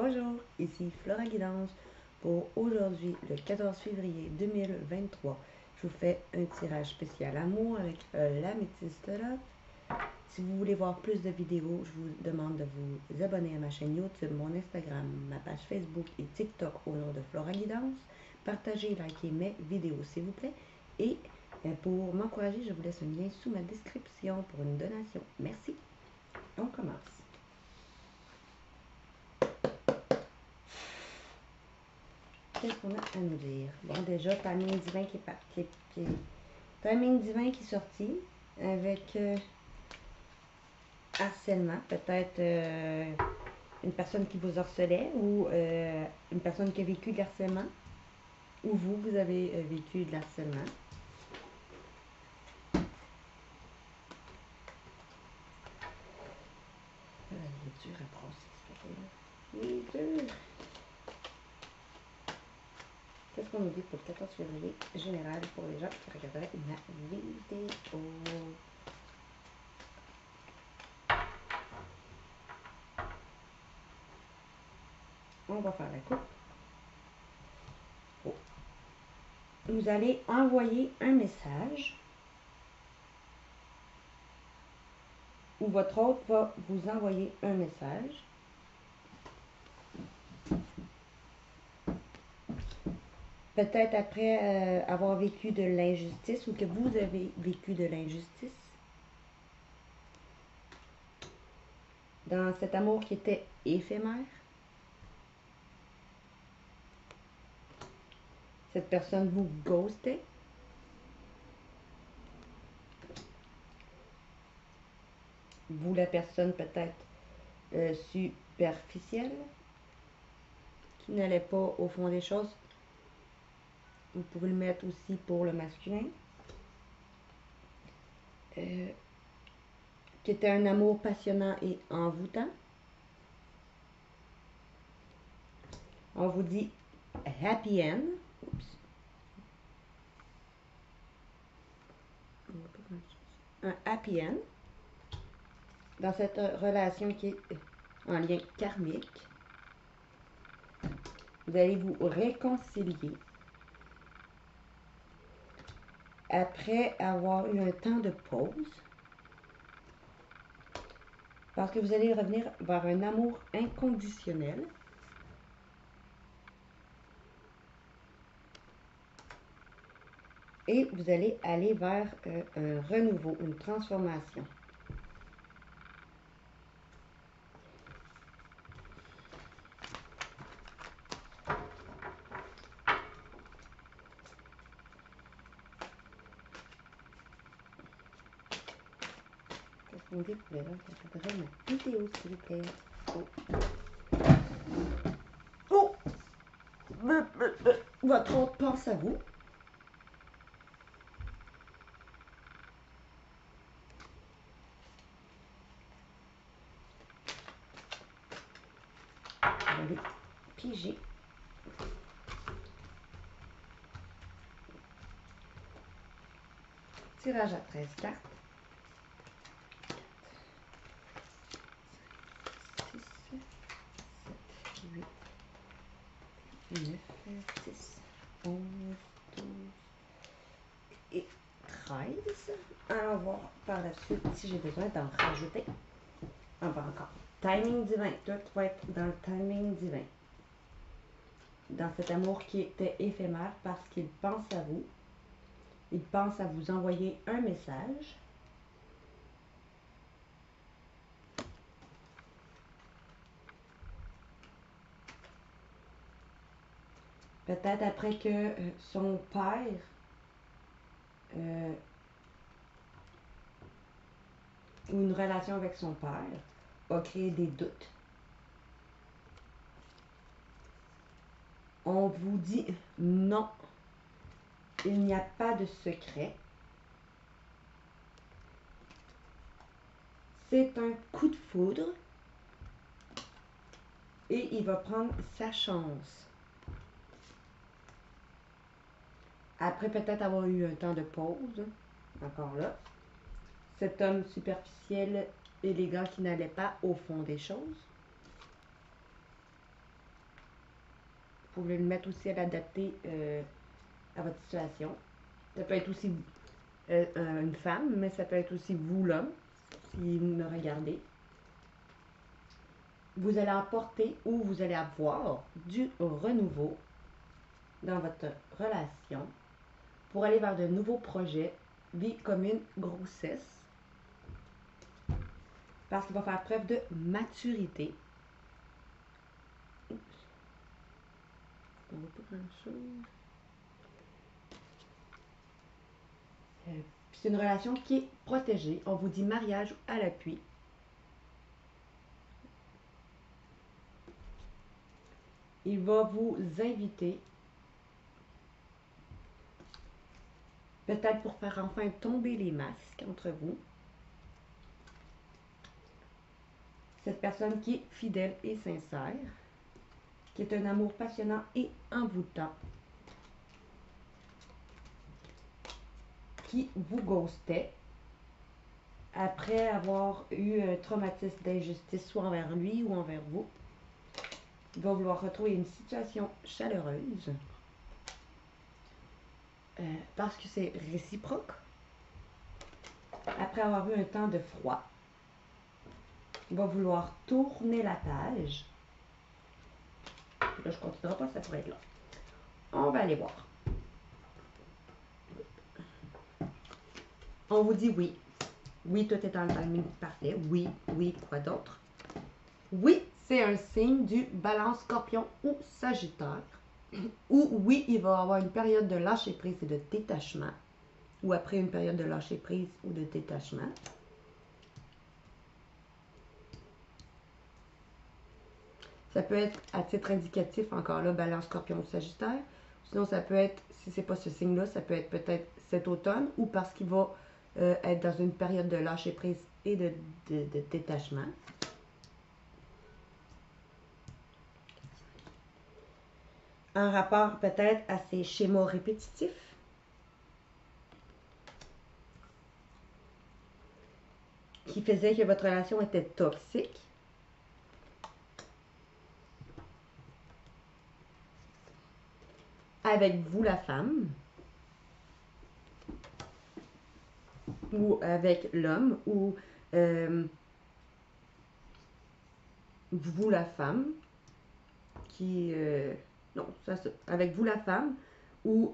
Bonjour, ici Flora Guidance pour aujourd'hui, le 14 février 2023. Je vous fais un tirage spécial amour avec l'améthyste là. Si vous voulez voir plus de vidéos, je vous demande de vous abonner à ma chaîne YouTube, mon Instagram, ma page Facebook et TikTok au nom de Flora Guidance. Partagez et likez mes vidéos s'il vous plaît. Et pour m'encourager, je vous laisse un lien sous ma description pour une donation. Merci. On commence. Qu'est-ce qu'on a à nous dire? Bon, déjà, Timing Divin qui est parti. Timing Divin qui est sorti avec harcèlement. Peut-être une personne qui vous harcelait ou une personne qui a vécu de l'harcèlement. Ou vous avez vécu de l'harcèlement. Il est dur à brosser, il est dur. Qu'est-ce qu'on nous dit pour le 14 février général pour les gens qui regarderaient ma vidéo? On va faire la coupe. Oh. Vous allez envoyer un message ou votre hôte va vous envoyer un message. Peut-être après avoir vécu de l'injustice ou que vous avez vécu de l'injustice. Dans cet amour qui était éphémère. Cette personne vous ghostait. Vous, la personne peut-être superficielle, qui n'allait pas au fond des choses. Vous pouvez le mettre aussi pour le masculin. Qui était un amour passionnant et envoûtant. On vous dit happy end. Oups. Un happy end. Dans cette relation qui est en lien karmique. Vous allez vous réconcilier. Après avoir eu un temps de pause. Parce que vous allez revenir vers un amour inconditionnel. Et vous allez aller vers un renouveau, une transformation. Qu'est-ce qu'on dit pour les gens qui regarderaient ma vidéo, s'il vous plaît? Oh! Oh! Votre hôte pense à vous. On va aller piger. Tirage à 13 cartes. 6, 7, 8, 9, 10, 11, 12 et 13. Allons voir par la suite si j'ai besoin d'en rajouter. Pas encore. Timing divin. Tout va être dans le timing divin. Dans cet amour qui était éphémère parce qu'il pense à vous. Il pense à vous envoyer un message. Peut-être après que son père ou une relation avec son père a créé des doutes. On vous dit non, il n'y a pas de secret. C'est un coup de foudre et il va prendre sa chance. Après peut-être avoir eu un temps de pause, encore là, cet homme superficiel, élégant qui n'allait pas au fond des choses. Vous pouvez le mettre aussi à l'adapter à votre situation. Ça peut être aussi une femme, mais ça peut être aussi vous, l'homme, si vous me regardez. Vous allez apporter ou vous allez avoir du renouveau dans votre relation pour aller vers de nouveaux projets, vie commune, grossesse. Parce qu'il va faire preuve de maturité. Oups. On voit pas grand-chose. C'est une relation qui est protégée. On vous dit mariage à l'appui. Il va vous inviter, peut-être pour faire enfin tomber les masques entre vous. Cette personne qui est fidèle et sincère, qui est un amour passionnant et envoûtant, qui vous ghostait après avoir eu un traumatisme d'injustice, soit envers lui ou envers vous. Il va vouloir retrouver une situation chaleureuse parce que c'est réciproque. Après avoir eu un temps de froid, il va vouloir tourner la page. Là, je ne continuerai pas, ça pourrait être là. On va aller voir. On vous dit oui. Oui, tout est dans le timing parfait. Oui, oui, quoi d'autre? Oui, c'est un signe du Balance, Scorpion ou Sagittaire. Ou oui, il va avoir une période de lâcher prise et de détachement. Ou après une période de lâcher prise ou de détachement. Ça peut être à titre indicatif, encore là, Balance, Scorpion ou Sagittaire. Sinon, ça peut être, si c'est pas ce signe-là, ça peut être peut-être cet automne ou parce qu'il va être dans une période de lâcher prise et de détachement. En rapport peut-être à ces schémas répétitifs. Qui faisait que votre relation était toxique. Avec vous, la femme. Ou avec l'homme. Ou vous, la femme. Qui... non, ça, avec vous, la femme. Ou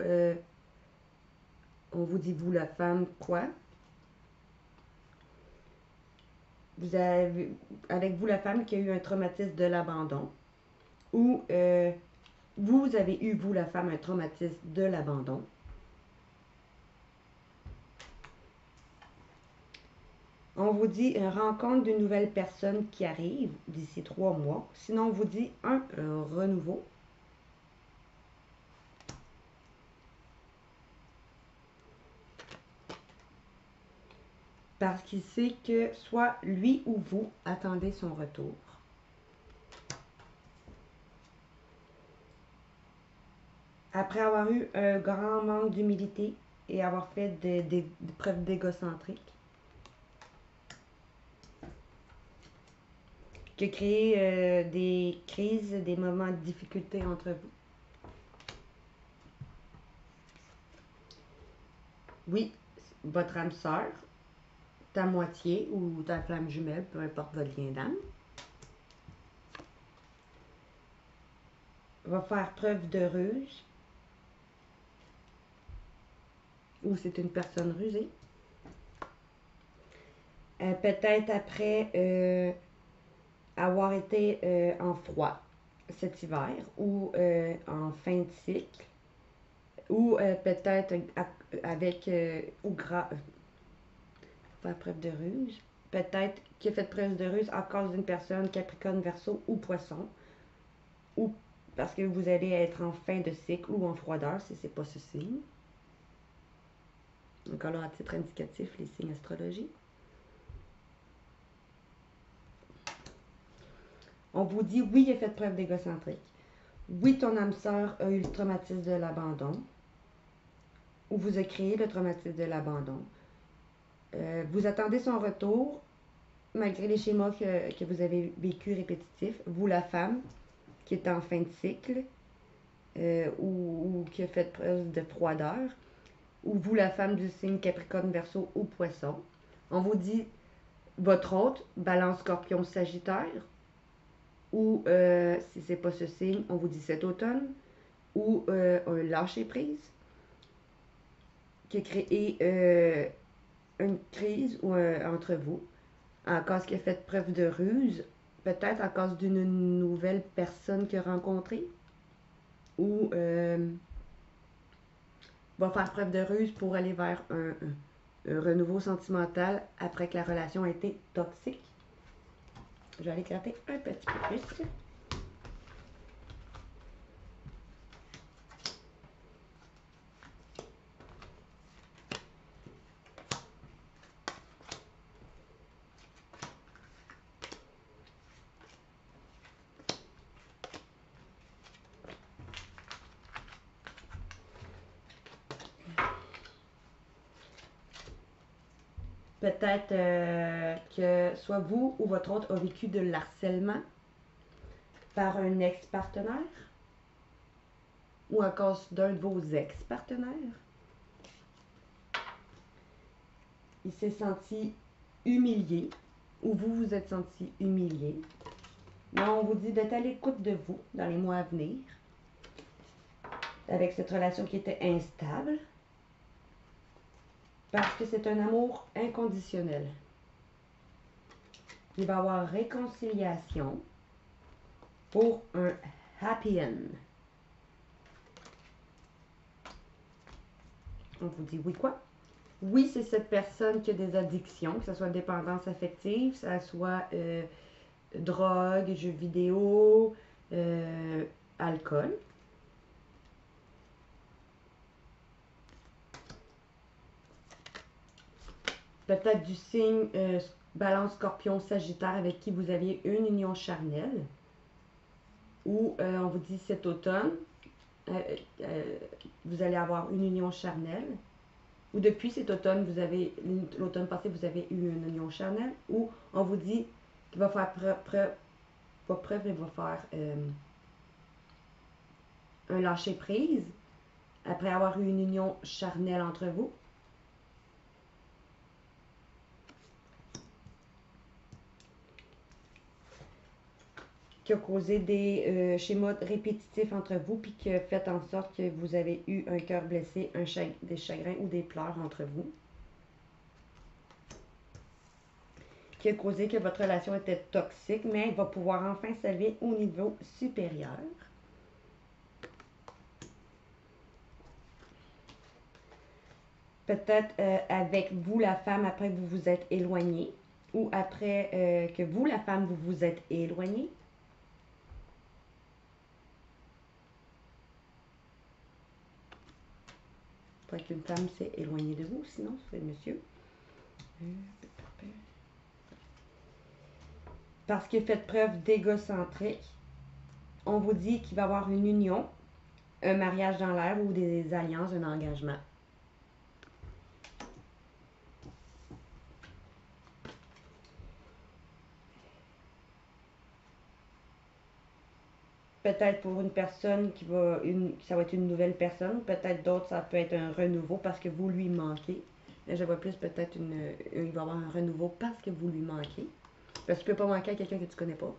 on vous dit vous, la femme, quoi? Vous avez, avec vous, la femme qui a eu un traumatisme de l'abandon. Ou vous avez eu, vous, la femme, un traumatisme de l'abandon. On vous dit une rencontre d'une nouvelle personne qui arrive d'ici 3 mois. Sinon, on vous dit un renouveau. Parce qu'il sait que soit lui ou vous attendez son retour. Après avoir eu un grand manque d'humilité et avoir fait des preuves d'égocentrique, qui a créé des crises, des moments de difficulté entre vous. Oui, votre âme sœur, ta moitié ou ta flamme jumelle, peu importe votre lien d'âme, va faire preuve de ruse ou c'est une personne rusée. Peut-être après avoir été en froid cet hiver ou en fin de cycle ou peut-être avec ou faire preuve de ruse. Peut-être qu'il a fait preuve de ruse à cause d'une personne Capricorne, Verseau ou Poisson ou parce que vous allez être en fin de cycle ou en froideur si c'est pas ce signe. Encore là, à titre indicatif, les signes astrologiques. On vous dit, oui, il a fait preuve d'égocentrique. Oui, ton âme sœur a eu le traumatisme de l'abandon. Ou vous a créé le traumatisme de l'abandon. Vous attendez son retour, malgré les schémas que vous avez vécu répétitifs. Vous, la femme, qui est en fin de cycle. ou qui a fait preuve de froideur, ou vous, la femme du signe Capricorne, Verseau ou Poisson. On vous dit votre hôte, Balance, Scorpion, Sagittaire, ou si c'est pas ce signe, on vous dit cet automne, ou un lâcher-prise qui a créé une crise entre vous, en cause qui a fait preuve de ruse, peut-être à cause d'une nouvelle personne qu'il a rencontrée, ou va faire preuve de ruse pour aller vers un renouveau sentimental après que la relation a été toxique. Je vais aller gratter un petit peu plus. Peut-être que soit vous ou votre autre a vécu de l'harcèlement par un ex-partenaire ou à cause d'un de vos ex-partenaires. Il s'est senti humilié ou vous vous êtes senti humilié. Mais on vous dit d'être à l'écoute de vous dans les mois à venir avec cette relation qui était instable parce que c'est un amour inconditionnel. Il va y avoir réconciliation pour un happy end. On vous dit oui quoi? Oui, c'est cette personne qui a des addictions, que ce soit dépendance affective, que ce soit drogue, jeux vidéo, alcool. Peut-être du signe Balance, Scorpion, Sagittaire avec qui vous aviez une union charnelle. Ou on vous dit cet automne, vous allez avoir une union charnelle. Ou depuis cet automne, l'automne passé, vous avez eu une union charnelle. Ou on vous dit qu'il va faire il va faire un lâcher-prise après avoir eu une union charnelle entre vous. Qui a causé des schémas répétitifs entre vous, puis qui a fait en sorte que vous avez eu un cœur blessé, des chagrins ou des pleurs entre vous. Qui a causé que votre relation était toxique, mais elle va pouvoir enfin s'élever au niveau supérieur. Peut-être avec vous, la femme, après que vous vous êtes éloigné, ou après que vous, la femme, vous vous êtes éloigné. Peut-être qu'une femme s'est éloignée de vous, sinon c'est monsieur. Parce qu'il fait preuve d'égocentrique, on vous dit qu'il va y avoir une union, un mariage dans l'air ou des alliances, un engagement. Peut-être pour une personne ça va être une nouvelle personne, peut-être d'autres ça peut être un renouveau parce que vous lui manquez. Mais je vois plus peut-être il va y avoir un renouveau parce que vous lui manquez. Parce que tu peux pas manquer à quelqu'un que tu connais pas.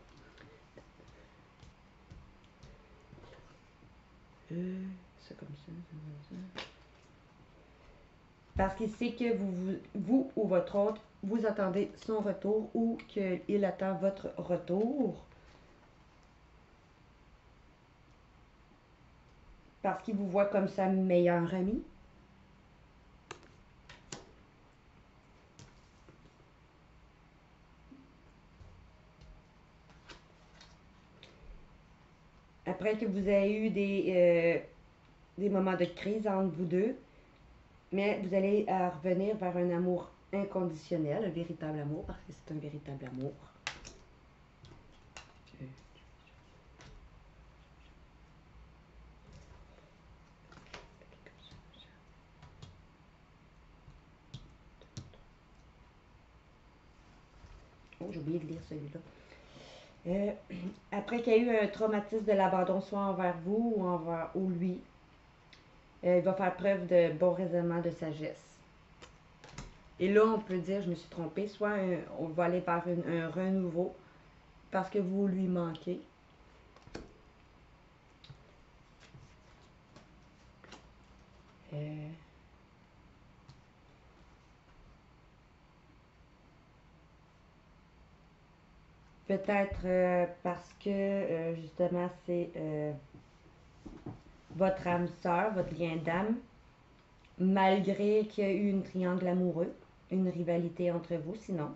C'est comme ça. Parce qu'il sait que vous ou votre autre, vous attendez son retour ou qu'il attend votre retour. Parce qu'il vous voit comme sa meilleure amie. Après que vous avez eu des moments de crise entre vous deux, mais vous allez revenir vers un amour inconditionnel, un véritable amour, parce que c'est un véritable amour. Oh, j'ai oublié de lire celui-là. Euh, Après qu'il y ait eu un traumatisme de l'abandon, soit envers vous ou envers ou lui, il va faire preuve de bon raisonnement, de sagesse. Et là, on peut dire, je me suis trompée, soit on va aller vers un renouveau parce que vous lui manquez. Euh, Peut-être parce que justement c'est votre âme sœur, votre lien d'âme, malgré qu'il y a eu un triangle amoureux, une rivalité entre vous, sinon.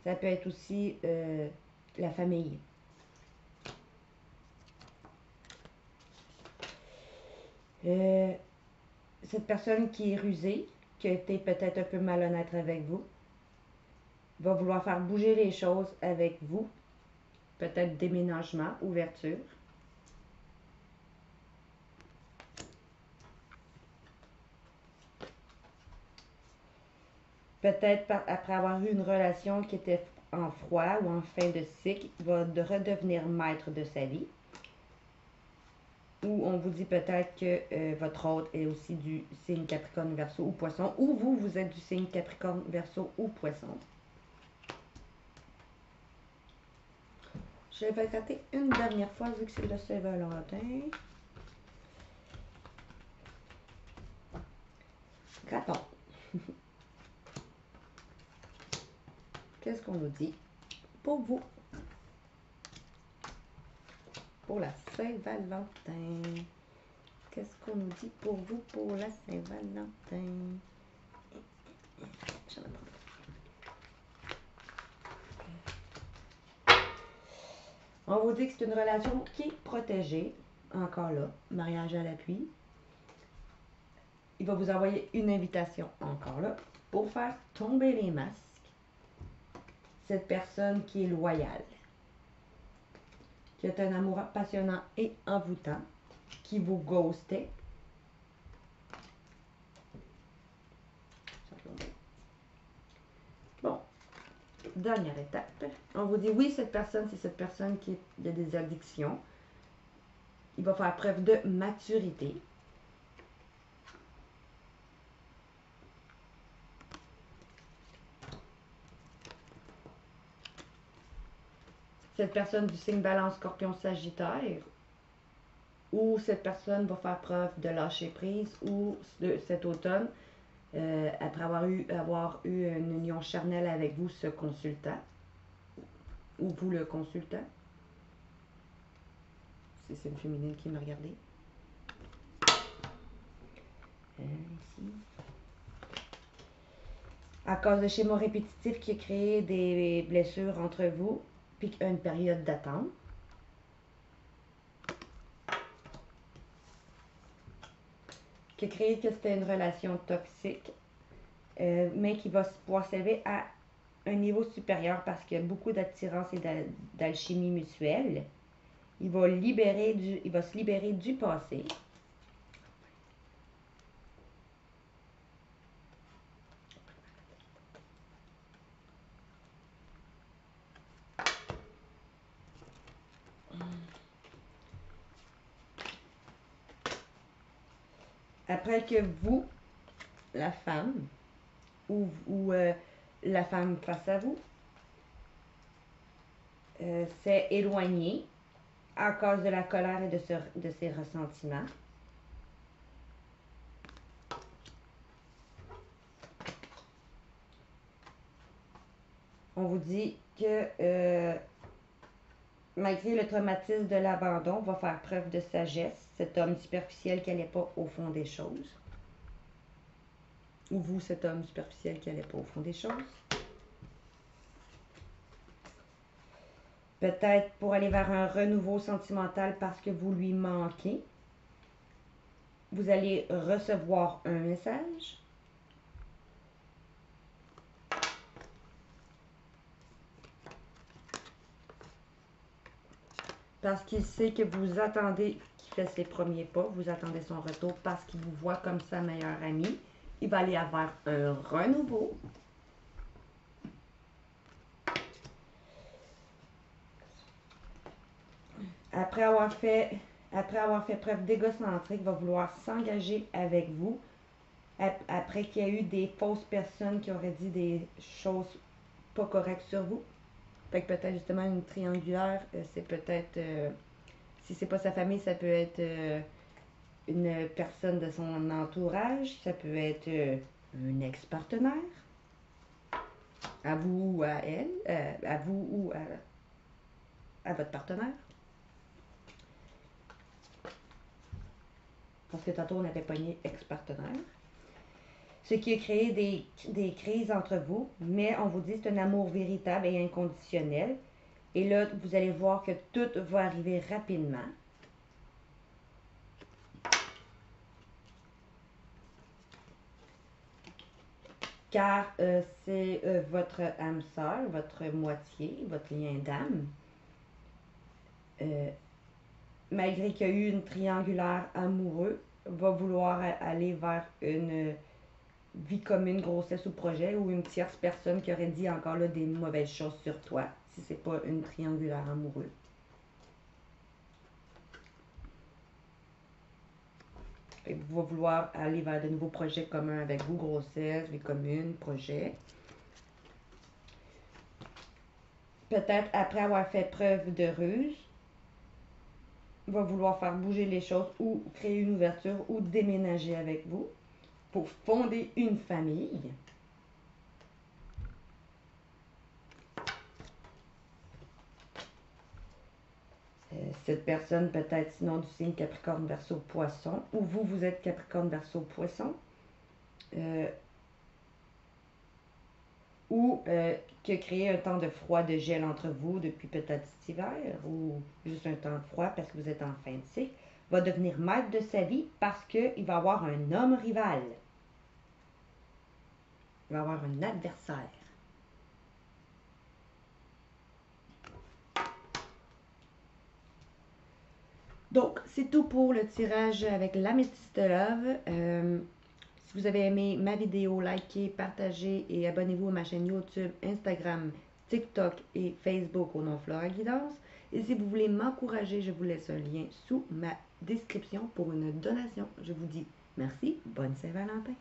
Ça peut être aussi la famille. Euh, cette personne qui est rusée, qui a été peut-être un peu malhonnête avec vous, va vouloir faire bouger les choses avec vous. Peut-être déménagement, ouverture. Peut-être après avoir eu une relation qui était en froid ou en fin de cycle, il va redevenir maître de sa vie. Ou on vous dit peut-être que votre hôte est aussi du signe Capricorne, Verseau ou Poisson. Ou vous, vous êtes du signe Capricorne, Verseau ou Poisson. Je vais gratter une dernière fois vu que c'est le Saint-Valentin. Grattons. Qu'est-ce qu'on nous dit pour vous? Pour la Saint-Valentin. Qu'est-ce qu'on nous dit pour vous pour la Saint-Valentin? On vous dit que c'est une relation qui est protégée. Encore là, mariage à l'appui. Il va vous envoyer une invitation, encore là, pour faire tomber les masques. Cette personne qui est loyale, qui est un amour passionnant et envoûtant, qui vous ghostait. Bon, dernière étape. On vous dit oui, cette personne, c'est cette personne qui a des addictions. Il va faire preuve de maturité. Cette personne du signe Balance, Scorpion, Sagittaire, ou cette personne va faire preuve de lâcher prise, ou cet automne, après avoir eu une union charnelle avec vous, ce consultant, ou vous le consultant. C'est une féminine qui me regardait. Ici. À cause de schémas répétitifs qui a créé des blessures entre vous, puis une période d'attente. Qui a créé que c'était une relation toxique, mais qui va pouvoir s'élever à un niveau supérieur parce qu'il y a beaucoup d'attirance et d'alchimie mutuelle. Il va se libérer du passé. Après que vous, la femme, ou la femme face à vous, s'est éloignée à cause de la colère et de ses ressentiments. On vous dit que malgré le traumatisme de l'abandon, va faire preuve de sagesse, cet homme superficiel qui n'allait pas au fond des choses. Ou vous, cet homme superficiel qui n'allait pas au fond des choses. Peut-être pour aller vers un renouveau sentimental parce que vous lui manquez. Vous allez recevoir un message. Parce qu'il sait que vous attendez qu'il fasse ses premiers pas. Vous attendez son retour parce qu'il vous voit comme sa meilleure amie. il va aller avoir un renouveau. Après avoir fait preuve d'égocentrique, il va vouloir s'engager avec vous. Après qu'il y a eu des fausses personnes qui auraient dit des choses pas correctes sur vous. Fait que peut-être justement une triangulaire, c'est peut-être, si c'est pas sa famille, ça peut être une personne de son entourage, ça peut être un ex-partenaire, à vous ou à elle, à vous ou à votre partenaire. Parce que tantôt on avait pogné ex-partenaire. Ce qui a créé des crises entre vous, mais on vous dit que c'est un amour véritable et inconditionnel. Et là, vous allez voir que tout va arriver rapidement. Car c'est votre âme sœur, votre moitié, votre lien d'âme. Malgré qu'il y a eu une triangulaire amoureux, va vouloir aller vers une vie commune, grossesse ou projet, ou une tierce personne qui aurait dit encore là des mauvaises choses sur toi, si c'est pas une triangulaire amoureux. Il va vouloir aller vers de nouveaux projets communs avec vous, grossesse, vie commune, projet. Peut-être après avoir fait preuve de ruse, va vouloir faire bouger les choses ou créer une ouverture ou déménager avec vous pour fonder une famille. Cette personne peut être sinon du signe Capricorne, Verseau, Poisson, ou vous, vous êtes Capricorne, Verseau, Poisson, ou qui a créé un temps de froid, de gel entre vous depuis peut-être cet hiver, ou juste un temps de froid parce que vous êtes en fin de cycle, va devenir maître de sa vie parce qu'il va avoir un homme rival. Il va avoir un adversaire. Donc, c'est tout pour le tirage avec l'améthyste love. Si vous avez aimé ma vidéo, likez, partagez et abonnez-vous à ma chaîne YouTube, Instagram, TikTok et Facebook au nom Flora Guidance. Et si vous voulez m'encourager, je vous laisse un lien sous ma description pour une donation. Je vous dis merci, bonne Saint-Valentin.